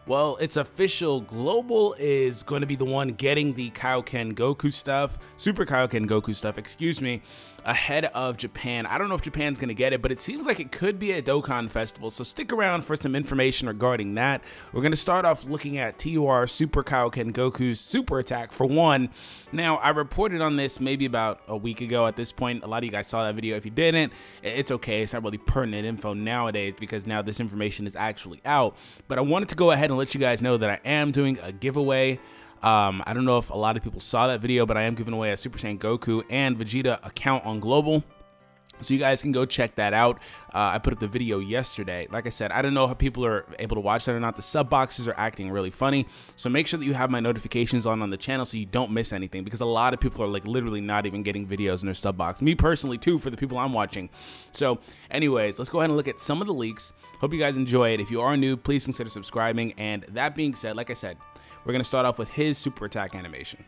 Well, it's official. Global is going to be the one getting the Kaioken Goku stuff, Super Kaioken Goku stuff, excuse me, ahead of Japan. I don't know if Japan's going to get it, but it seems like it could be at Dokkan Festival, so stick around for some information regarding that. We're going to start off looking at TUR Super Kaioken Goku's super attack for one. Now, I reported on this maybe about a week ago at this point. A lot of you guys saw that video. If you didn't, it's okay. It's not really pertinent info nowadays because now this information is actually out. But I wanted to go ahead and let you guys know that I am doing a giveaway. I don't know if a lot of people saw that video, but I am giving away a Super Saiyan Goku and Vegeta account on Global. So you guys can go check that out. I put up the video yesterday. Like I said, I don't know how people are able to watch that or not. The sub boxes are acting really funny. So make sure that you have my notifications on the channel so you don't miss anything, because a lot of people are like literally not even getting videos in their sub box. Me personally too, for the people I'm watching. So anyways, let's go ahead and look at some of the leaks. Hope you guys enjoy it. If you are new, please consider subscribing. And that being said, like I said, we're going to start off with his super attack animation.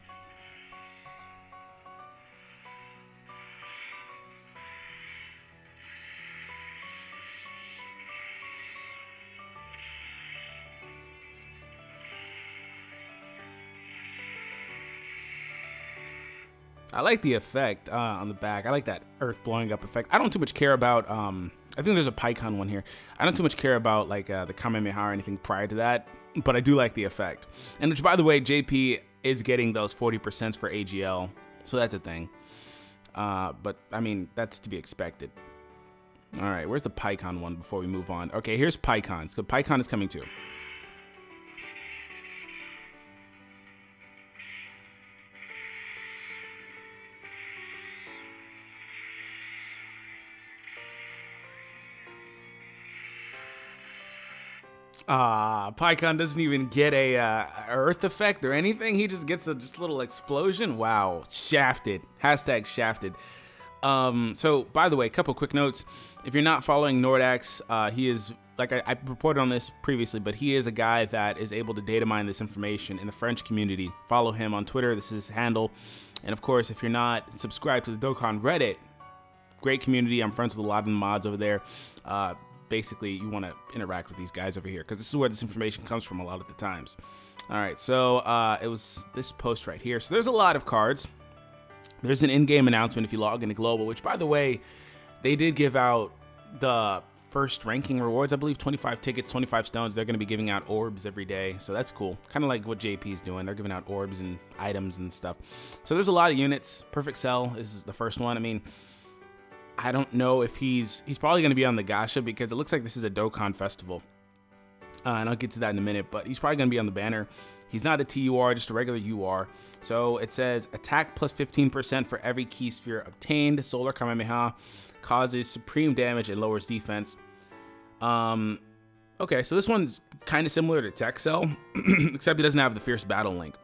I like the effect on the back. I like that earth blowing up effect. I don't too much care about, I think there's a PIKKON one here. I don't too much care about like the Kamehameha or anything prior to that, but I do like the effect. And which, by the way, JP is getting those 40% for AGL, so that's a thing. But I mean, that's to be expected. All right, where's the PIKKON one before we move on? Okay, here's PIKKON. So PIKKON is coming too. PIKKON doesn't even get a earth effect or anything. He just gets a little explosion. Wow, shafted. Hashtag shafted. So by the way, a couple quick notes. If you're not following Nordax, he is, like I reported on this previously, but he is a guy that is able to data mine this information in the French community. Follow him on Twitter. This is his handle. And of course, if you're not subscribed to the Dokkan Reddit, great community. I'm friends with a lot of the mods over there. Basically, you want to interact with these guys over here because this is where this information comes from a lot of the times. All right, so it was this post right here. So there's a lot of cards. There's an in-game announcement if you log into Global, which, by the way, they did give out the first ranking rewards. I believe 25 tickets, 25 stones. They're going to be giving out orbs every day, so that's cool. Kind of like what JP is doing. They're giving out orbs and items and stuff. So there's a lot of units. Perfect Cell is the first one. I mean, I don't know if he's probably going to be on the gacha because it looks like this is a Dokkan Festival. And I'll get to that in a minute, but he's probably going to be on the banner. He's not a TUR, just a regular UR. So it says attack plus 15% for every key sphere obtained. Solar Kamehameha causes supreme damage and lowers defense. Okay, so this one's kind of similar to Tech Cell, except he doesn't have the Fierce Battle link.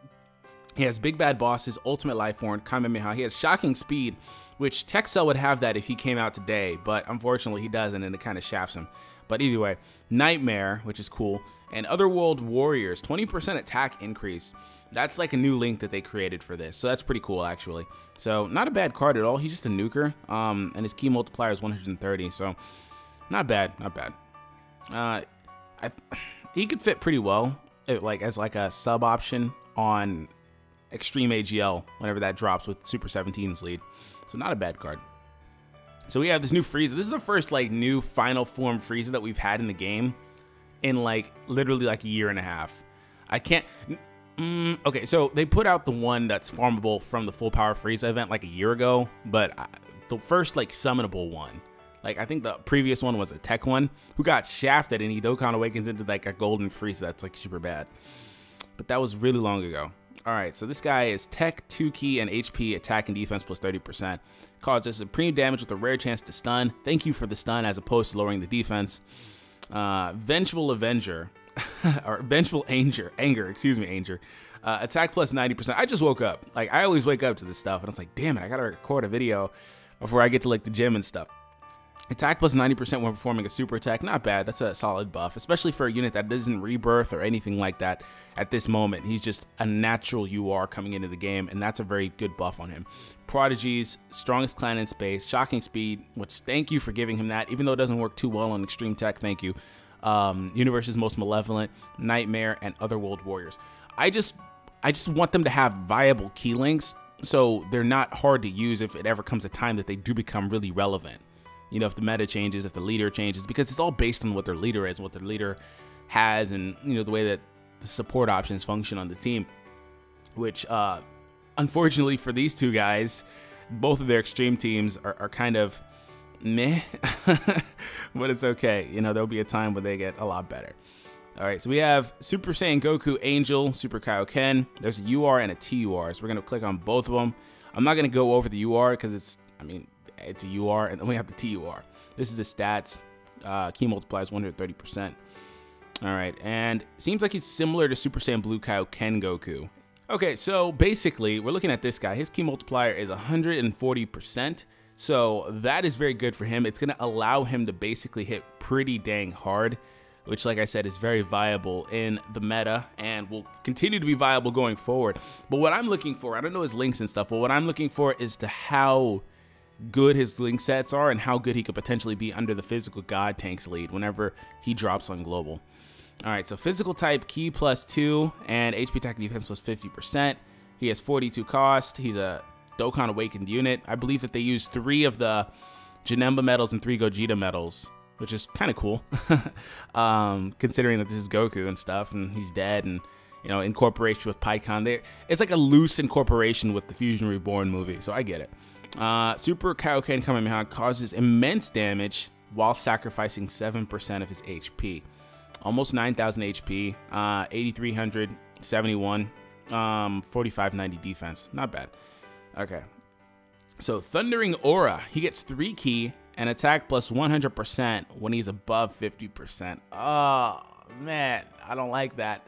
He has Big Bad Boss's Ultimate Life Form, Kamehameha. He has Shocking Speed, which Tech Cell would have that if he came out today, but unfortunately he doesn't, and it kind of shafts him. But either way, Nightmare, which is cool, and Otherworld Warriors, 20% attack increase. That's like a new link that they created for this, so that's pretty cool actually. So not a bad card at all. He's just a nuker, and his key multiplier is 130, so not bad, not bad. He could fit pretty well, as like a sub option on Extreme AGL whenever that drops with Super 17's lead. So not a bad card. So we have this new FRIEZA. This is the first like new final form FRIEZA that we've had in the game in like literally like a year and a half. I can't. Okay, so they put out the one that's farmable from the Full Power FRIEZA event like a year ago, but the first like summonable one, like I think the previous one was a Tech one who got shafted and he Dokkan awakens into like a golden FRIEZA that's like super bad. But that was really long ago. All right, so this guy is Tech, 2 key, and HP, attack and defense plus 30%. Causes supreme damage with a rare chance to stun. Thank you for the stun as opposed to lowering the defense. Vengeful Avenger, or Vengeful Anger, excuse me, Anger. Attack plus 90%. I just woke up. Like, I always wake up to this stuff, and I was like, damn it, I gotta record a video before I get to like the gym and stuff. Attack plus 90% when performing a super attack. Not bad. That's a solid buff, especially for a unit that doesn't rebirth or anything like that at this moment. He's just a natural UR coming into the game, and that's a very good buff on him. Prodigies, strongest clan in space, shocking speed, which thank you for giving him that, even though it doesn't work too well on extreme tech. Thank you. Universe's Most Malevolent, Nightmare, and Otherworld Warriors. I just want them to have viable key links so they're not hard to use if it ever comes a time that they do become really relevant. You know, if the meta changes, if the leader changes, because it's all based on what their leader is, what their leader has, and, you know, the way that the support options function on the team, which, unfortunately for these two guys, both of their extreme teams are kind of meh, but it's okay. You know, there'll be a time where they get a lot better. All right, so we have Super Saiyan Goku Angel, Super Kaioken. There's a UR and a TUR, so we're gonna click on both of them. I'm not gonna go over the UR because it's a UR, and then we have the TUR. This is the stats. Key multiplies 130%. All right, and seems like he's similar to Super Saiyan Blue Kaioken Goku. Okay, so basically, we're looking at this guy. His key multiplier is 140%, so that is very good for him. It's gonna allow him to basically hit pretty dang hard, which, like I said, is very viable in the meta and will continue to be viable going forward. But what I'm looking for, I don't know his links and stuff, but what I'm looking for is to how good his link sets are and how good he could potentially be under the physical god tank's lead whenever he drops on global. All right, so physical type, key +2, and HP attack defense +50%. He has 42 cost. He's a Dokkan Awakened unit. I believe that they use 3 of the Janemba medals and 3 Gogeta medals, which is kind of cool, considering that this is Goku and stuff, and he's dead, and, you know, incorporation with PIKKON. It's like a loose incorporation with the Fusion Reborn movie, so I get it. Super Kaioken Kamehameha causes immense damage while sacrificing 7% of his HP. Almost 9,000 HP, 8,300, 71, 4590 defense. Not bad. Okay. So Thundering Aura, he gets 3 key and attack +100% when he's above 50%. Oh, man, I don't like that.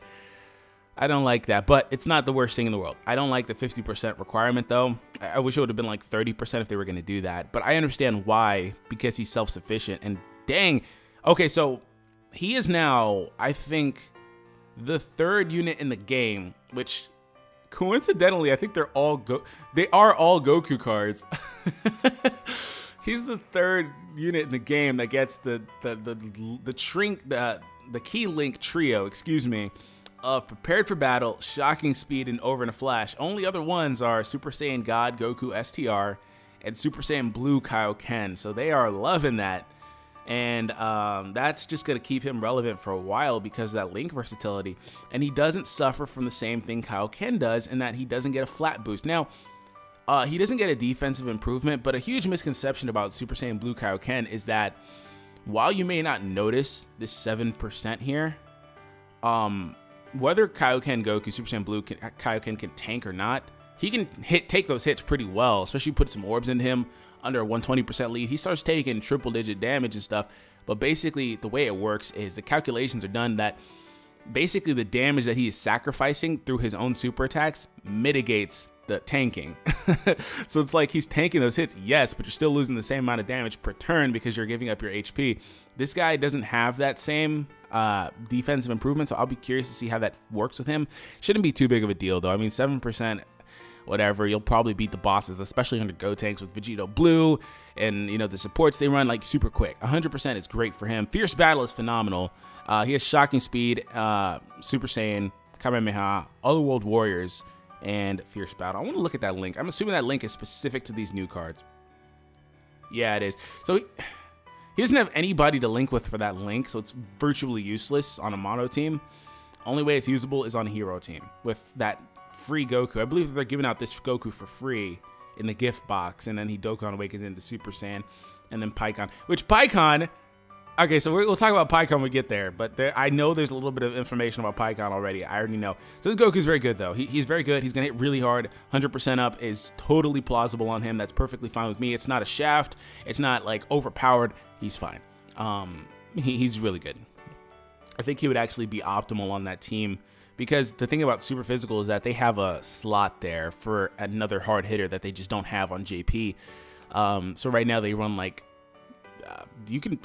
I don't like that, but it's not the worst thing in the world. I don't like the 50% requirement, though. I wish it would have been like 30% if they were going to do that, but I understand why, because he's self-sufficient, and dang. Okay, so he is now, I think, the 3rd unit in the game, which coincidentally, I think they are all Goku cards. He's the 3rd unit in the game that gets the key link trio, excuse me, of Prepared for Battle, Shocking Speed, and Over in a Flash. Only other ones are Super Saiyan God Goku STR and Super Saiyan Blue Kaioken. So they are loving that. And that's just going to keep him relevant for a while because of that link versatility. And he doesn't suffer from the same thing Kaioken does in that he doesn't get a flat boost. Now, he doesn't get a defensive improvement, but a huge misconception about Super Saiyan Blue Kaioken is that while you may not notice this 7% here, whether Kaioken Goku, Super Saiyan Blue Kaioken can tank or not, he can take those hits pretty well, especially put some orbs into him under a 120% lead. He starts taking triple-digit damage and stuff, but basically the way it works is the calculations are done that basically the damage that he is sacrificing through his own super attacks mitigates the tanking. So it's like he's tanking those hits, yes, but you're still losing the same amount of damage per turn because you're giving up your HP. This guy doesn't have that same defensive improvement, so I'll be curious to see how that works with him. Shouldn't be too big of a deal, though. I mean, 7%, whatever, you'll probably beat the bosses, especially under Go tanks with Vegito Blue and, you know, the supports they run like super quick. 100% is great for him. Fierce Battle is phenomenal. He has Shocking Speed, Super Saiyan, Kamehameha, Otherworld Warriors, and Fierce Battle. I want to look at that link. I'm assuming that link is specific to these new cards. Yeah, it is. So he doesn't have anybody to link with for that link, so it's virtually useless on a mono team. Only way it's usable is on a hero team with that free Goku. I believe they're giving out this Goku for free in the gift box, and then he Dokkan Awakens into Super Saiyan, and then PIKKON, which PIKKON, okay, so we'll talk about PIKKON when we get there, but I know there's a little bit of information about PIKKON already. I already know. So this Goku's very good, though. He's very good. He's going to hit really hard. 100% up is totally plausible on him. That's perfectly fine with me. It's not a shaft. It's not, like, overpowered. He's fine. He's really good. I think he would actually be optimal on that team because the thing about Super Physical is that they have a slot there for another hard hitter that they just don't have on JP. So right now they run, like,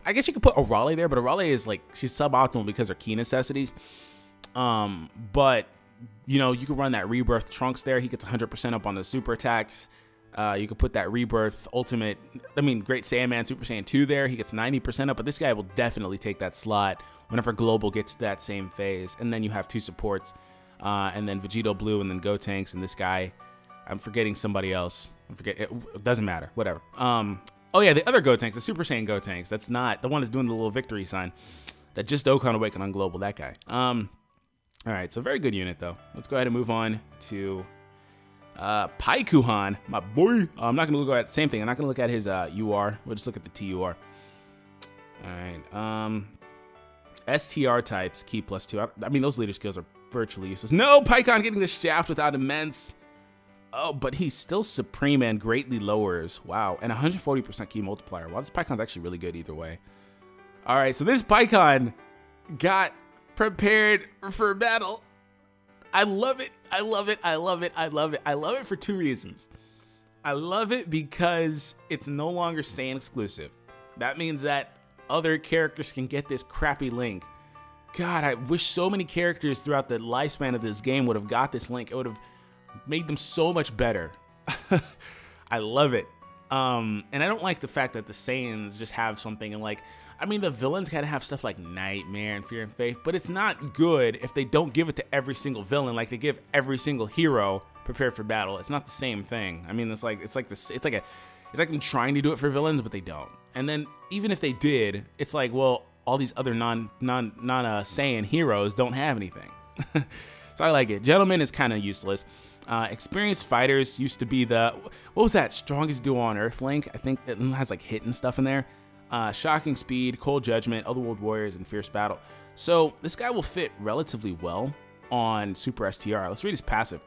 I guess you could put Arale there, but Arale is like, she's suboptimal because of her key necessities. But, you know, you could run that Rebirth Trunks there. He gets 100% up on the super attacks. You could put that Rebirth Ultimate, Great Saiyaman Super Saiyan 2 there. He gets 90% up, but this guy will definitely take that slot whenever Global gets to that same phase. And then you have 2 supports, and then Vegito Blue, and then Gotenks, and this guy. I'm forgetting somebody else. It doesn't matter. Whatever. Oh yeah, the other Gotenks, the Super Saiyan Gotenks. That's not the one that's doing the little victory sign. That just Dokkan Awaken on Global. That guy. All right, so very good unit though. Let's go ahead and move on to PIKKON, my boy. I'm not gonna look at the same thing. I'm not gonna look at his UR. We'll just look at the TUR. All right. STR types, key +2. I mean, those leader skills are virtually useless. No, PIKKON getting the shaft without immense. Oh, but he's still supreme and greatly lowers. Wow, and 140% key multiplier. Wow, this PIKKON's actually really good either way. All right, so this PIKKON got prepared for battle. I love it. I love it. I love it. I love it. I love it for 2 reasons. I love it because it's no longer Saiyan exclusive. That means that other characters can get this crappy link. God, I wish so many characters throughout the lifespan of this game would have got this link. It would have made them so much better. I love it. And I don't like the fact that the Saiyans just have something and like, I mean, the villains gotta have stuff like Nightmare and Fear and Faith, but it's not good if they don't give it to every single villain like they give every single hero prepared for battle. It's not the same thing. I mean, it's like them trying to do it for villains, but they don't. And then even if they did, it's like, well, all these other non Saiyan heroes don't have anything. So I like it. Gentleman is kind of useless. Experienced fighters used to be the, what was that, strongest duo on Earth link? I think it has like hit and stuff in there. Shocking Speed, Cold Judgment, Otherworld Warriors, and Fierce Battle. So this guy will fit relatively well on Super STR. Let's read his passive.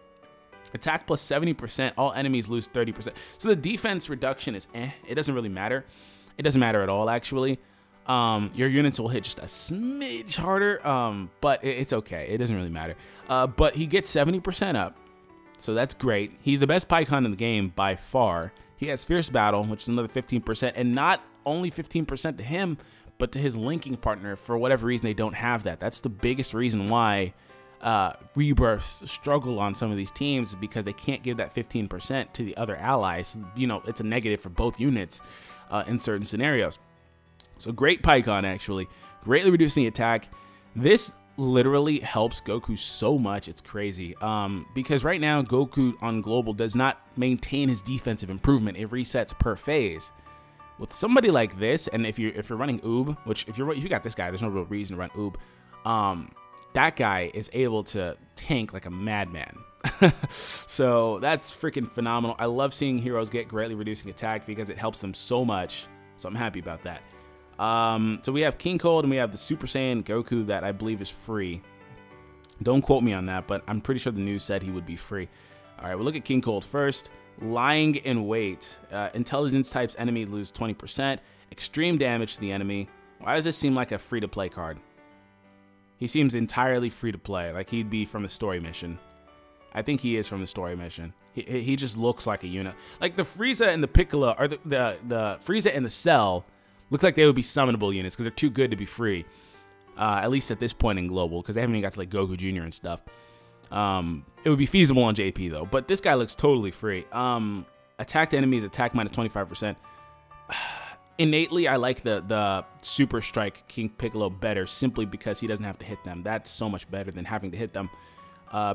Attack plus 70%, all enemies lose 30%. So the defense reduction is it doesn't really matter. It doesn't matter at all, actually. Your units will hit just a smidge harder, but it's okay. It doesn't really matter. But he gets 70% up. So that's great. He's the best PIKKON in the game by far. He has Fierce Battle, which is another 15%, and not only 15% to him, but to his linking partner. For whatever reason, they don't have that. That's the biggest reason why Rebirths struggle on some of these teams, because they can't give that 15% to the other allies. You know, it's a negative for both units in certain scenarios. So great PIKKON, actually. Greatly reducing the attack. This literally helps Goku so much, it's crazy. Because right now Goku on Global does not maintain his defensive improvement. It resets per phase. With somebody like this, and if you're running Oob, which if you got this guy, there's no real reason to run Oob. That guy is able to tank like a madman. So that's freaking phenomenal. I love seeing heroes get greatly reducing attack because it helps them so much. So I'm happy about that. So we have King Cold and we have the Super Saiyan Goku that I believe is free. Don't quote me on that, but I'm pretty sure the news said he would be free. All right, we'll look at King Cold first. Lying in wait. Intelligence types enemy lose 20%. Extreme damage to the enemy. Why does this seem like a free-to-play card? He seems entirely free-to-play, like he'd be from the story mission. I think he is from the story mission. He just looks like a unit. Like the Frieza and the Piccolo, or the Frieza and the Cell look like they would be summonable units because they're too good to be free. At least at this point in Global, because they haven't even got to like Goku Jr. and stuff. It would be feasible on JP though, but this guy looks totally free. Attacked enemies attack minus 25%. Innately, I like the Super Strike King Piccolo better simply because he doesn't have to hit them. That's so much better than having to hit them.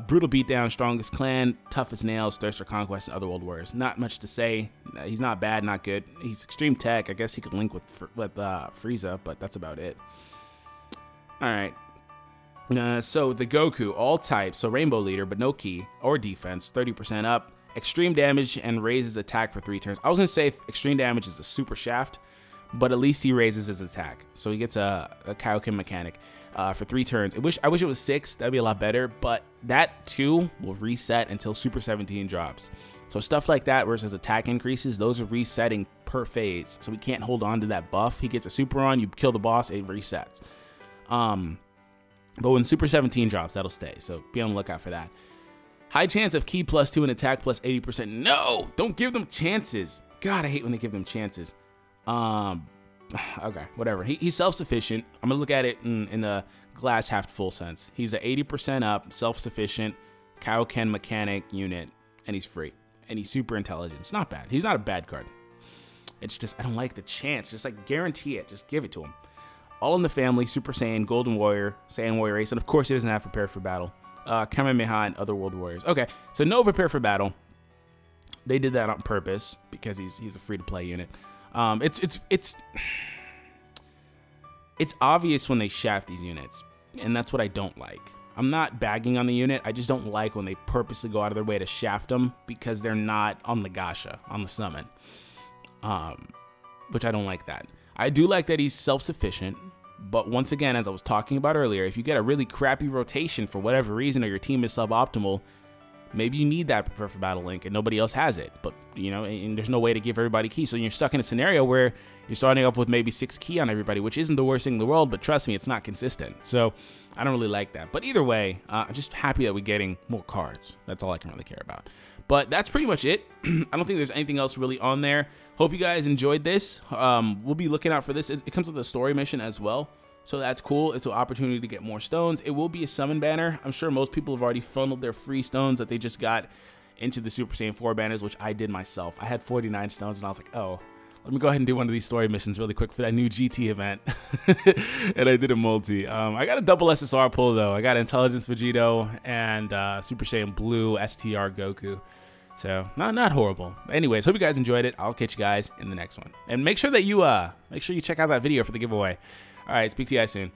Brutal Beatdown, Strongest Clan, Tough as Nails, Thirst for Conquest, and Otherworld Warriors. Not much to say. He's not bad, not good. He's Extreme Tech. I guess he could link with Frieza, but that's about it. All right. So the Goku, all types, so Rainbow Leader, but no key or defense, 30% up. Extreme damage and raises attack for 3 turns. I was going to say extreme damage is a super shaft, but at least he raises his attack. So he gets a Kaioken mechanic for 3 turns. I wish it was 6. That'd be a lot better, but that too will reset until Super 17 drops. So stuff like that, where his attack increases, those are resetting per phase. So we can't hold on to that buff. He gets a super on, you kill the boss, it resets. But when Super 17 drops, that'll stay. So be on the lookout for that. High chance of key +2 and attack plus 80%. No, don't give them chances. God, I hate when they give them chances. Okay, whatever. He's self-sufficient. I'm gonna look at it in the glass half full sense. He's a 80% up, self-sufficient, Kaioken mechanic unit, and he's free. and he's super intelligent. It's not bad. He's not a bad card. It's just I don't like the chance. Just like guarantee it. Just give it to him. All in the Family, Super Saiyan, Golden Warrior, Saiyan Warrior Ace, and of course he doesn't have Prepare for Battle. Kamehameha and Other World Warriors. Okay, so no Prepare for Battle. They did that on purpose because he's a free-to-play unit. It's obvious when they shaft these units, and that's what I don't like. I'm not bagging on the unit. I just don't like when they purposely go out of their way to shaft them because they're not on the gacha, on the summon, which I don't like that. I do like that he's self-sufficient, but once again, as I was talking about earlier, if you get a really crappy rotation for whatever reason or your team is suboptimal, maybe you need that Prepare for Battle link and nobody else has it. But, you know, and there's no way to give everybody key. So you're stuck in a scenario where you're starting off with maybe 6 key on everybody, which isn't the worst thing in the world, but trust me, it's not consistent. So I don't really like that. But either way, I'm just happy that we're getting more cards. That's all I can really care about. But that's pretty much it. I don't think there's anything else really on there. Hope you guys enjoyed this. We'll be looking out for this. It comes with a story mission as well. So that's cool. It's an opportunity to get more stones. It will be a summon banner. I'm sure most people have already funneled their free stones that they just got into the Super Saiyan 4 banners, which I did myself. I had 49 stones, and I was like, oh, let me go ahead and do one of these story missions really quick for that new GT event. And I did a multi. I got a double SSR pull, though. I got Intelligence Vegito and Super Saiyan Blue STR Goku. So not horrible. Anyways, hope you guys enjoyed it. I'll catch you guys in the next one. And make sure that you check out that video for the giveaway. All right, speak to you guys soon.